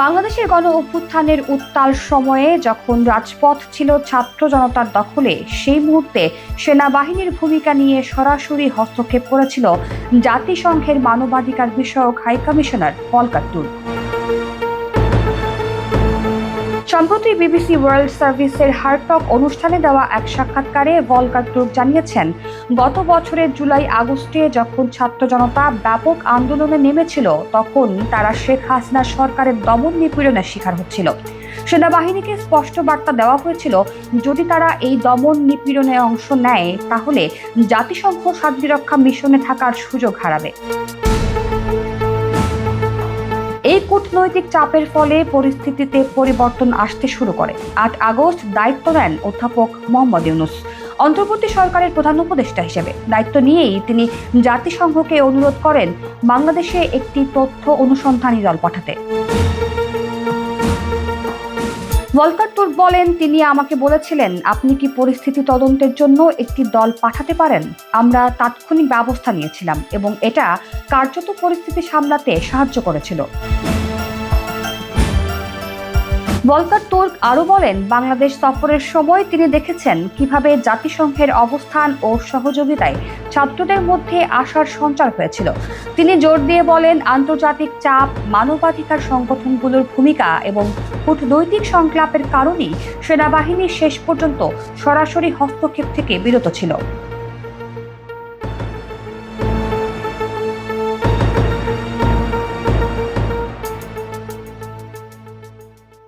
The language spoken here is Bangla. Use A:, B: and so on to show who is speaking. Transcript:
A: বাংলাদেশের গণ অভ্যুত্থানের উত্তাল সময়ে যখন রাজপথ ছিল ছাত্র জনতার দখলে, সেই মুহূর্তে সেনাবাহিনীর ভূমিকা নিয়ে সরাসরি হস্তক্ষেপ করেছিল জাতিসংঘের মানবাধিকার বিষয়ক হাইকমিশনার ভলকার তুর্ক। সম্প্রতি বিবিসি ওয়ার্ল্ড সার্ভিসের হার্টক অনুষ্ঠানে দেওয়া এক সাক্ষাৎকারে ভলকার তুর্ক জানিয়েছেন, গত বছরের জুলাই আগস্টে যখন ছাত্র জনতা ব্যাপক আন্দোলনে নেমেছিল, তখন তারা শেখ হাসিনা সরকারের দমন নিপীড়নের শিকার হচ্ছিল। সেনাবাহিনীকে স্পষ্ট বার্তা দেওয়া হয়েছিল, যদি তারা এই দমন নিপীড়নে অংশ নেয় তাহলে জাতিসংঘ শান্তিরক্ষা মিশনে থাকার সুযোগ হারাবে। এই কূটনৈতিক চাপের ফলে পরিস্থিতিতে পরিবর্তন আসতে শুরু করে। ৮ আগস্ট দায়িত্ব নেন অধ্যাপক মোহাম্মদ ইউনূস। অন্তর্বর্তী সরকারের প্রধান উপদেষ্টা হিসেবে দায়িত্ব নিয়েই তিনি জাতিসংঘকে অনুরোধ করেন বাংলাদেশে একটি তথ্য অনুসন্ধানী দল পাঠাতে। ভলকার তুর্ক বলেন, তিনি আমাকে বলেছিলেন, আপনি কি পরিস্থিতি তদন্তের জন্য একটি দল পাঠাতে পারেন? আমরা তাৎক্ষণিক ব্যবস্থা নিয়েছিলাম এবং এটা কার্যত পরিস্থিতি সামলাতে সাহায্য করেছিল। ভলকার তুর্ক আরও বলেন, বাংলাদেশ সফরের সময় তিনি দেখেছেন কিভাবে জাতিসংঘের অবস্থান ও সহযোগিতায় ছাত্রদের মধ্যে আশার সঞ্চার হয়েছিল। তিনি জোর দিয়ে বলেন, আন্তর্জাতিক চাপ, মানবাধিকার সংগঠনগুলোর ভূমিকা এবং কূটনৈতিক সংলাপের কারণেই সেনাবাহিনী শেষ পর্যন্ত সরাসরি হস্তক্ষেপ থেকে বিরত ছিল।